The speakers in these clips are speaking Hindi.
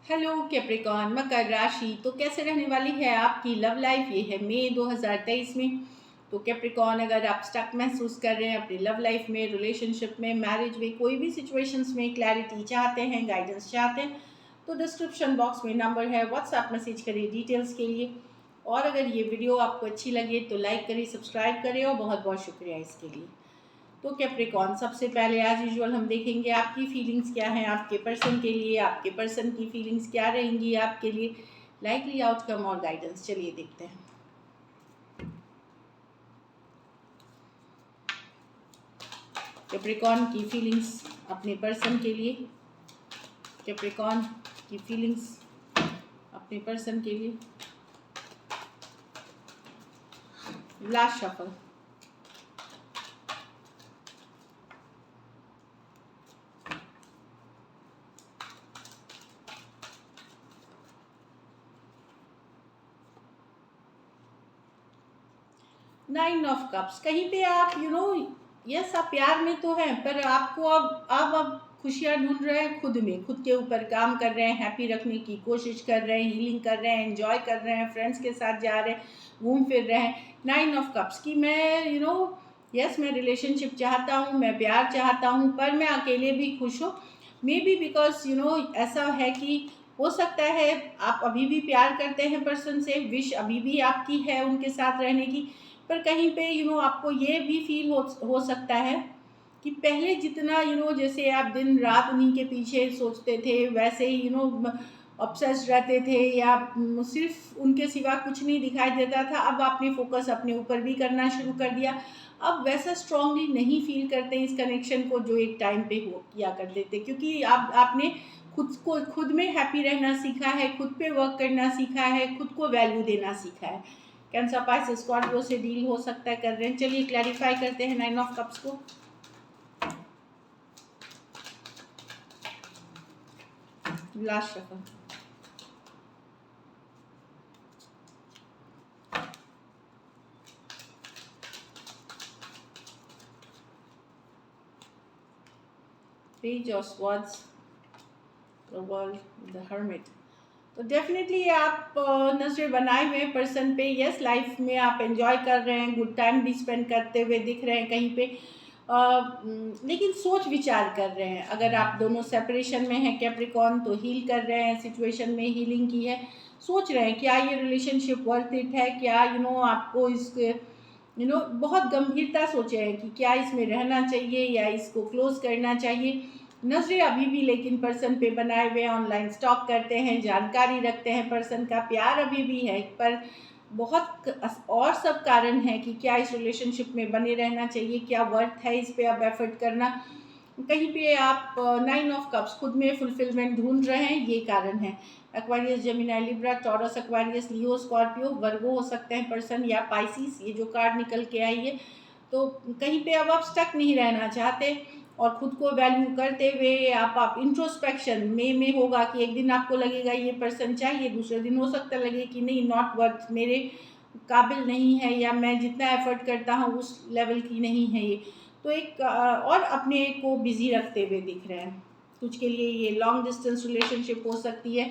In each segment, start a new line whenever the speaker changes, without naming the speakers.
हेलो कैप्रिकॉन मकर राशि। तो कैसे रहने वाली है आपकी लव लाइफ? ये है मई 2023 में। तो कैप्रिकॉन, अगर आप स्टक महसूस कर रहे हैं अपनी लव लाइफ में, रिलेशनशिप में, मैरिज में, कोई भी सिचुएशंस में क्लैरिटी चाहते हैं, गाइडेंस चाहते हैं, तो डिस्क्रिप्शन बॉक्स में नंबर है, व्हाट्सएप मैसेज करिए डिटेल्स के लिए। और अगर ये वीडियो आपको अच्छी लगे तो लाइक करिए, सब्सक्राइब करिए, और बहुत बहुत शुक्रिया इसके लिए। तो कैप्रिकॉन, सबसे पहले एज यूजुअल हम देखेंगे आपकी फीलिंग्स क्या हैं आपके पर्सन के लिए, आपके पर्सन की फीलिंग्स क्या रहेंगी आपके लिए, लाइकली आउटकम और गाइडेंस। चलिए देखते हैं। कैप्रिकॉन की फीलिंग्स अपने पर्सन के लिए, कैप्रिकॉन की फीलिंग्स अपने पर्सन के लिए। Last shuffle. Nine of cups. कहीं पे आप यस आप प्यार में तो हैं, पर आपको अब खुशियाँ ढूंढ रहे हैं खुद में, खुद के ऊपर काम कर रहे हैं, हैप्पी रखने की कोशिश कर रहे हैं, हीलिंग कर रहे हैं, एंजॉय कर रहे हैं, फ्रेंड्स के साथ जा रहे हैं, घूम फिर रहे हैं। नाइन ऑफ कप्स की मैं यस मैं रिलेशनशिप चाहता हूँ, मैं प्यार चाहता हूँ, पर मैं अकेले भी खुश हूँ। मे बी बिकॉज ऐसा है कि हो सकता है आप अभी भी प्यार करते हैं पर्सन से, विश अभी भी आपकी है उनके साथ रहने की, पर कहीं पे आपको ये भी फील हो सकता है कि पहले जितना जैसे आप दिन रात उन्हीं के पीछे सोचते थे, वैसे ही ऑब्सेस्ड रहते थे, या सिर्फ उनके सिवा कुछ नहीं दिखाई देता था, अब आपने फोकस अपने ऊपर भी करना शुरू कर दिया। अब वैसा स्ट्रांगली नहीं फील करते इस कनेक्शन को जो एक टाइम पे हो किया करते थे, क्योंकि आपने खुद में हैप्पी रहना सीखा है, खुद पे वर्क करना सीखा है, खुद को वैल्यू देना सीखा है। कैंसर पाइसेस स्कॉर्पियो से डील हो सकता है कर रहे हैं। चलिए क्लैरिफाई करते हैं नाइन ऑफ कप्स को। Last shuffle. Page of swords, the world, the hermit. तो डेफिनेटली आप नजर बनाए हुए पर्सन पे, यस लाइफ में आप एंजॉय कर रहे हैं, गुड टाइम भी स्पेंड करते हुए दिख रहे हैं कहीं पे, लेकिन सोच विचार कर रहे हैं। अगर आप दोनों सेपरेशन में हैं कैप्रिकॉन, तो हील कर रहे हैं, सिचुएशन में हीलिंग की है, सोच रहे हैं क्या ये रिलेशनशिप वर्थ इट है, क्या आपको इस बहुत गंभीरता सोचे हैं कि क्या इसमें रहना चाहिए या इसको क्लोज करना चाहिए। नजरें अभी भी लेकिन पर्सन पे बनाए हुए, ऑनलाइन स्टॉक करते हैं, जानकारी रखते हैं पर्सन का, प्यार अभी भी है, पर बहुत और सब कारण है कि क्या इस रिलेशनशिप में बने रहना चाहिए, क्या वर्थ है इस पे अब एफर्ट करना। कहीं पे आप नाइन ऑफ कप्स खुद में फुलफिलमेंट ढूंढ रहे हैं, ये कारण है। Aquarius, Gemini, Libra, Taurus, Aquarius, Leo, Scorpio, Virgo हो सकते हैं पर्सन, या पाइसिस, ये जो कार्ड निकल के आई है। तो कहीं पे अब आप स्टक नहीं रहना चाहते, और खुद को वैल्यू करते हुए आप इंट्रोस्पेक्शन में होगा कि एक दिन आपको लगेगा ये पर्सन चाहिए, दूसरे दिन हो सकता लगे कि नहीं, नॉट वर्थ, मेरे काबिल नहीं है, या मैं जितना एफर्ट करता हूँ उस लेवल की नहीं है ये। तो एक और अपने को बिजी रखते हुए दिख रहे हैं। कुछ के लिए ये लॉन्ग डिस्टेंस रिलेशनशिप हो सकती है,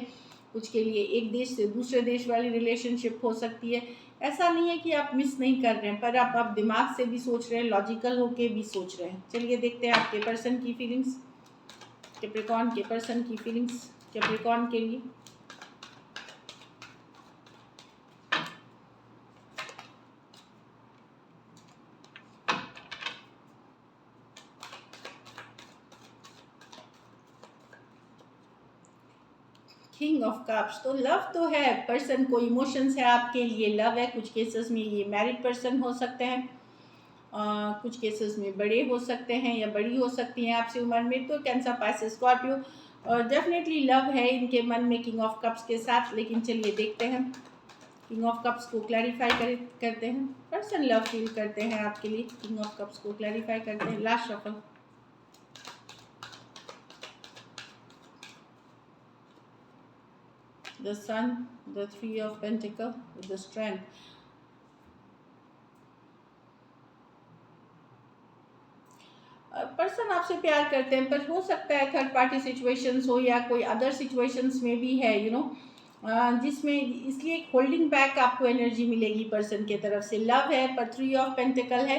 कुछ के लिए एक देश से दूसरे देश वाली रिलेशनशिप हो सकती है। ऐसा नहीं है कि आप मिस नहीं कर रहे हैं, पर आप दिमाग से भी सोच रहे हैं, लॉजिकल होके भी सोच रहे हैं। चलिए देखते हैं आपके पर्सन की फीलिंग्स, कैप्रिकॉन के पर्सन की फीलिंग्स कैप्रिकॉन के लिए। King of cups. तो लव तो है, पर्सन को इमोशंस है आपके लिए, लव है। कुछ केसेस में ये मैरिड पर्सन हो सकते हैं, कुछ केसेस में बड़े हो सकते हैं या बड़ी हो सकती हैं आपसे उम्र में। तो कैंसर, पाइसेस, स्कॉर्पियो, और डेफिनेटली लव है इनके मन में किंग ऑफ कप्स के साथ। लेकिन चलिए देखते हैं, किंग ऑफ कप्स को क्लैरिफाई करते हैं। पर्सन लव फील करते हैं आपके लिए, किंग ऑफ कप्स को क्लैरिफाई करते हैं। Last shuffle. The Sun, the Three of Pentacles with the Strength. Person आपसे प्यार करते हैं, पर हो सकता है थर्ड पार्टी सिचुएशंस हो या कोई अदर सिचुएशंस में भी है जिसमें इसलिए एक होल्डिंग बैक आपको एनर्जी मिलेगी पर्सन के तरफ से। लव है पर 3 ऑफ पेंटिकल है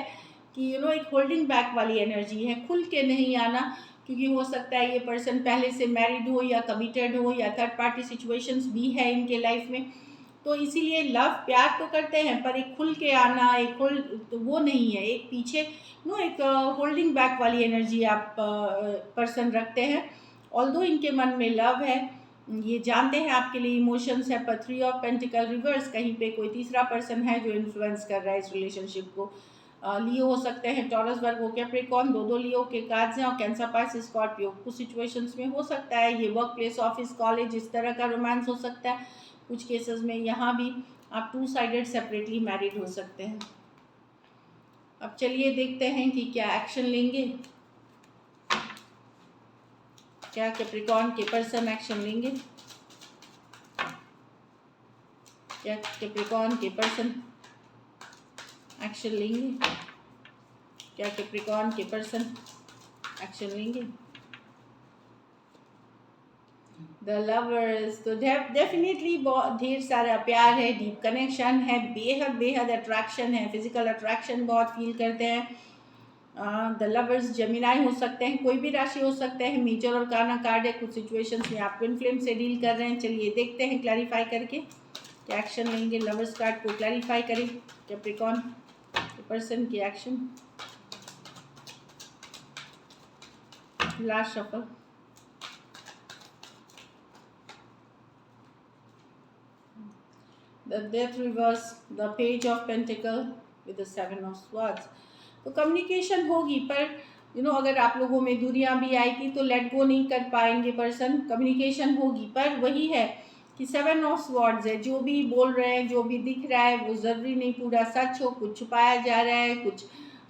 कि एक होल्डिंग बैक वाली एनर्जी है, खुल के नहीं आना, क्योंकि हो सकता है ये पर्सन पहले से मैरिड हो या कमिटेड हो या थर्ड पार्टी सिचुएशंस भी है इनके लाइफ में। तो इसीलिए लव प्यार तो करते हैं, पर एक खुल के आना, एक तो वो नहीं है, एक पीछे एक होल्डिंग बैक वाली एनर्जी आप पर्सन रखते हैं। ऑल्दो इनके मन में लव है, ये जानते हैं आपके लिए इमोशंस है, पर 3 ऑफ पेंटिकल रिवर्स, कहीं पे कोई तीसरा पर्सन है जो इन्फ्लुएंस कर रहा है इस रिलेशनशिप को। लियो हो सकते हैं, टॉरस, वर्गो, कैप्रिकॉर्न, दो लियो के कार्ड्स हैं, और कैंसर, पाइसेस, स्कॉर्पियो। कुछ सिचुएशंस में हो सकता है ये वर्क प्लेस, ऑफिस, कॉलेज, इस तरह का रोमांस हो सकता है। कुछ केसेस में यहाँ भी आप 2 साइडेड सेपरेटली मैरिड हो सकते हैं। अब चलिए देखते हैं कि क्या एक्शन लेंगे, क्या कैप्रिकॉर्न के पर्सन एक्शन लेंगे, क्या कैप्रिकॉर्न के पर्सन एक्शन लेंगे, क्या कैप्रिकॉर्न के पर्सन एक्शन लेंगे। द लवर्स, तो डेफिनेटली बहुत ढेर सारा प्यार है, डीप कनेक्शन है, बेहद बेहद अट्रैक्शन है, फिजिकल अट्रैक्शन बहुत फील करते हैं। द लवर्स जेमिनाई हो सकते हैं, कोई भी राशि हो सकते हैं, मेजर और काना कार्ड है। कुछ सिचुएशंस में आप ट्विन फ्लेम से डील कर रहे हैं। चलिए देखते हैं क्लैरिफाई करके क्या एक्शन लेंगे। लवर्स कार्ड को क्लैरिफाई करें, कैप्रिकॉर्न पर्सन की action. Last shuffle, the death reverse, the page of pentacle with the 7 of swords। तो कम्युनिकेशन होगी, पर अगर आप लोगों में दूरियां भी आएगी तो लेट गो नहीं कर पाएंगे पर्सन। कम्युनिकेशन होगी, पर वही है कि 7 ऑफ स्वॉर्ड्स है, जो भी बोल रहे हैं, जो भी दिख रहा है, वो ज़रूरी नहीं पूरा सच हो, कुछ छुपाया जा रहा है, कुछ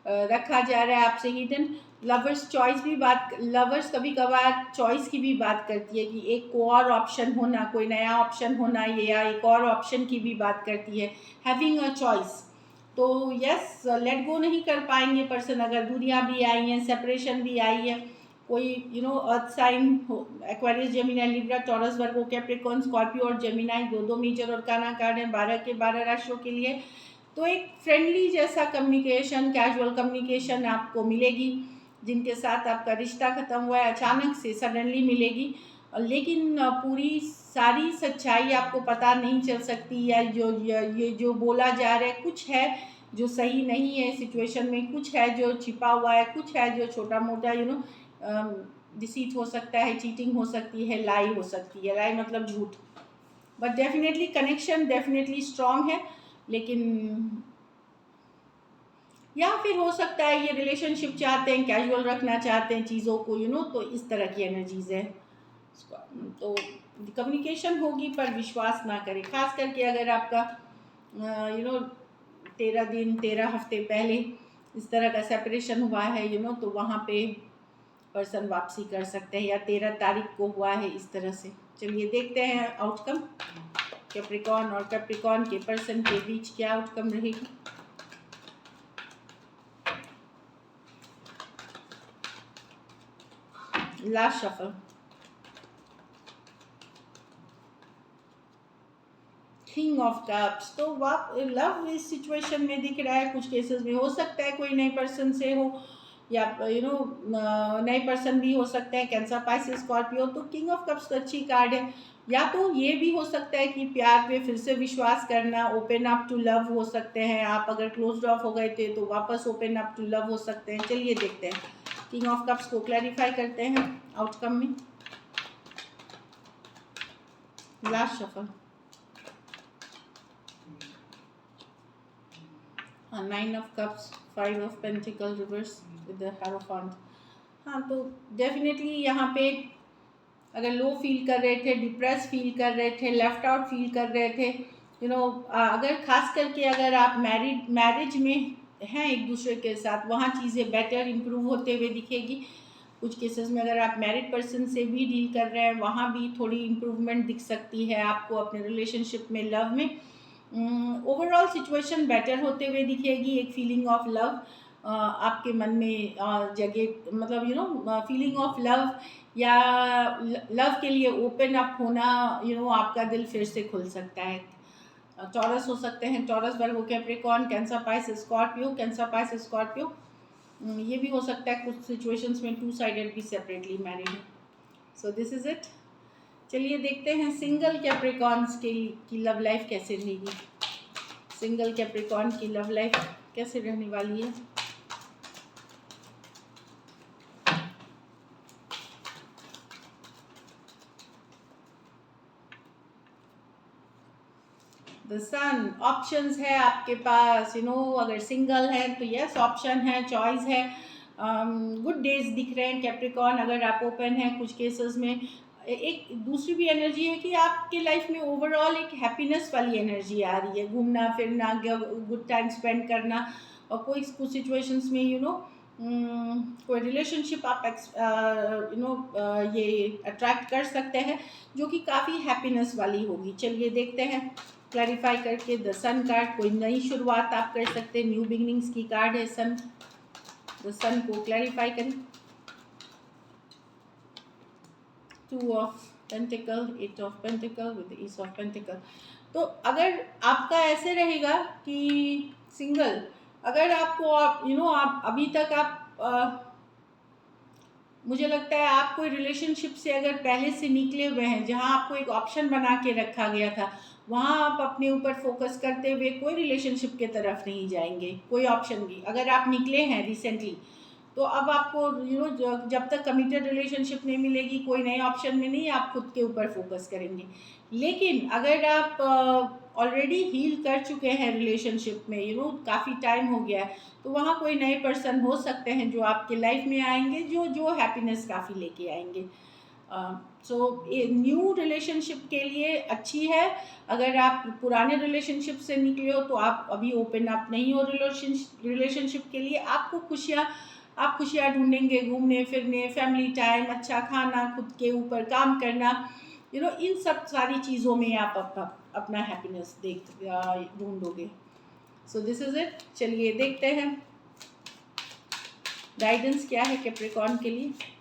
रखा जा रहा है आपसे हिडन। लवर्स चॉइस भी लवर्स कभी कभार चॉइस की भी बात करती है कि एक को और ऑप्शन होना, कोई नया ऑप्शन होना, या एक और ऑप्शन की भी बात करती है, हैविंग अ चॉइस। तो यस, लेट गो नहीं कर पाएंगे पर्सन। अगर दूरियां भी आई हैं, सेपरेशन भी आई है, कोई अर्थ साइन हो, Aquarius, Gemini, Libra, taurus, Virgo, Capricorn, Scorpio और जेमिनी, दो मेजर और काना कार्ड हैं 12 के 12 राशियों के लिए। तो एक फ्रेंडली जैसा कम्युनिकेशन, कैजुअल कम्युनिकेशन आपको मिलेगी। जिनके साथ आपका रिश्ता ख़त्म हुआ है, अचानक से सडनली मिलेगी, लेकिन पूरी सारी सच्चाई आपको पता नहीं चल सकती, या ये जो बोला जा रहा है, कुछ है जो सही नहीं है सिचुएशन में, कुछ है जो छिपा हुआ है, कुछ है जो छोटा मोटा डिसीट हो सकता है, चीटिंग हो सकती है, लाई हो सकती है। लाई मतलब झूठ। But definitely connection definitely strong है, लेकिन या फिर हो सकता है ये रिलेशनशिप चाहते हैं, कैजुअल रखना चाहते हैं चीज़ों को, तो इस तरह की एनर्जीज है। तो कम्युनिकेशन होगी, पर विश्वास ना करें, खास करके अगर आपका 13 दिन 13 हफ्ते पहले इस तरह का सेपरेशन हुआ है, तो वहाँ पे पर्सन वापसी कर सकते हैं, या 13 तारीख को हुआ है इस तरह से। चलिए देखते हैं आउटकम, कैप्रिकॉर्न और कैप्रिकॉर्न के पर्सन के बीच क्या आउटकम रहेगी। Last shuffle, king of cups. तो लव इस सिचुएशन में दिख रहा है, कुछ केसेस में हो सकता है कोई नए पर्सन से हो, या नए पर्सन भी हो सकते हैं, कैंसर, पाइसेस, स्कॉर्पियो। तो किंग ऑफ कप्स तो अच्छी कार्ड है। या तो ये भी हो सकता है कि प्यार पे फिर से विश्वास करना, ओपन अप टू लव हो सकते हैं आप। अगर क्लोज्ड ऑफ हो गए थे तो वापस ओपन अप टू लव हो सकते हैं। चलिए देखते हैं, किंग ऑफ कप्स को क्लैरिफाई करते हैं आउटकम में। Last shuffle, 9 of cups, 5 of pentacle reverse with the hierophant. हाँ, तो डेफिनेटली यहाँ पे अगर लो फील कर रहे थे, डिप्रेस फील कर रहे थे, लेफ्ट आउट फील कर रहे थे, अगर खास करके अगर आप मैरिज में हैं एक दूसरे के साथ, वहाँ चीज़ें बेटर इम्प्रूव होते हुए दिखेगी। कुछ केसेस में अगर आप मैरिड पर्सन से भी डील कर रहे हैं, वहाँ भी थोड़ी इम्प्रूवमेंट दिख सकती है आपको अपने रिलेशनशिप में, लव में। ओवरऑल सिचुएशन बेटर होते हुए दिखेगी, एक फीलिंग ऑफ लव आपके मन में जगह, मतलब फीलिंग ऑफ लव या लव के लिए ओपन अप होना, आपका दिल फिर से खुल सकता है। टॉरस हो सकते हैं, Taurus, Virgo, Capricorn, Cancer, Pisces, Scorpio, Cancer, Pisces, Scorpio. ये भी हो सकता है कुछ सिचुएशंस में टू साइडेड भी सेपरेटली मैरिड है। So this is it. चलिए देखते हैं सिंगल कैप्रिकॉर्न्स की लव लाइफ कैसे रहेगी। सिंगल कैप्रिकॉर्न की लव लाइफ कैसे रहने वाली है। द सन, ऑप्शंस है आपके पास, अगर सिंगल है तो यस ऑप्शन है, चॉइस है। गुड डेज दिख रहे हैं कैप्रिकॉर्न। अगर आप ओपन है कुछ केसेस में, एक दूसरी भी एनर्जी है कि आपके लाइफ में ओवरऑल एक हैप्पीनेस वाली एनर्जी आ रही है, घूमना फिरना, गुड टाइम स्पेंड करना। और कोई कुछ सिचुएशंस में कोई रिलेशनशिप आप ये अट्रैक्ट कर सकते हैं जो कि काफ़ी हैप्पीनेस वाली होगी। चलिए देखते हैं क्लैरिफाई करके। द सन कार्ड, कोई नई शुरुआत आप कर सकते हैं, न्यू बिगिनिंग्स की कार्ड है सन। द सन को क्लैरिफाई करें। Two of pentacles, eight of pentacles with ace of pentacles. तो अगर आपका ऐसे रहेगा कि सिंगल, अगर आपको आप अभी तक मुझे लगता है आप कोई रिलेशनशिप से अगर पहले से निकले हुए हैं, जहां आपको एक ऑप्शन बना के रखा गया था, वहां आप अपने ऊपर फोकस करते हुए कोई रिलेशनशिप के तरफ नहीं जाएंगे, कोई ऑप्शन भी अगर आप निकले हैं रिसेंटली, तो अब आपको जब तक कमिटेड रिलेशनशिप नहीं मिलेगी, कोई नए ऑप्शन में नहीं, आप खुद के ऊपर फोकस करेंगे। लेकिन अगर आप ऑलरेडी हील कर चुके हैं रिलेशनशिप में, काफ़ी टाइम हो गया है, तो वहाँ कोई नए पर्सन हो सकते हैं जो आपके लाइफ में आएंगे, जो हैप्पीनेस काफ़ी लेके आएंगे। सो न्यू रिलेशनशिप के लिए अच्छी है। अगर आप पुराने रिलेशनशिप से निकले हो तो आप अभी ओपन अप नहीं हो रिलेशनशिप के लिए। आप खुशियाँ ढूंढेंगे, घूमने फिरने, फैमिली टाइम, अच्छा खाना, खुद के ऊपर काम करना, इन सब सारी चीज़ों में आप अपना हैप्पीनेस ढूंढोगे। So this is it. चलिए देखते हैं गाइडेंस क्या है कैप्रिकॉर्न के लिए।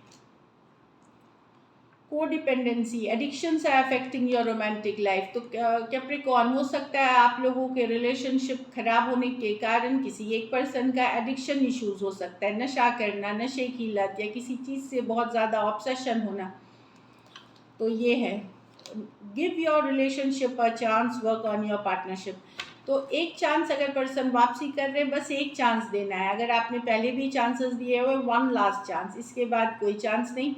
Codependency, addictions are affecting your romantic life. तो कैप्रिकॉर्न, हो सकता है आप लोगों के रिलेशनशिप खराब होने के कारण किसी एक पर्सन का एडिक्शन इश्यूज हो सकता है, नशा करना, नशे की लत, या किसी चीज़ से बहुत ज़्यादा ऑब्सेशन होना। तो ये है, give your relationship a chance, work on your partnership. तो एक चांस अगर पर्सन वापसी कर रहे हैं, बस एक चांस देना है। अगर आपने पहले भी चांसेस दिए हुए, वन लास्ट चांस, इसके बाद कोई चांस नहीं,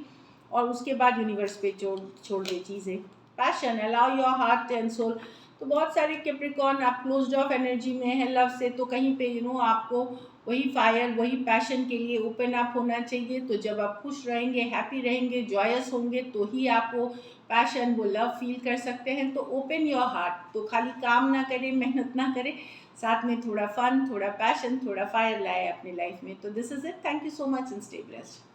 और उसके बाद यूनिवर्स पे छोड़ दे चीज़ें। Passion, allow your heart and soul. तो बहुत सारे कैप्रिकॉर्न आप क्लोज्ड ऑफ एनर्जी में है लव से, तो कहीं पे आपको वही फायर, वही पैशन के लिए ओपन अप होना चाहिए। तो जब आप खुश रहेंगे, हैप्पी रहेंगे, जॉयस होंगे, तो ही आप वो पैशन, वो लव फील कर सकते हैं। तो ओपन योर हार्ट। तो खाली काम ना करें, मेहनत ना करें, साथ में थोड़ा फन, थोड़ा पैशन, थोड़ा फायर लाए अपनी लाइफ में। तो this is it. Thank you so much and stay blessed.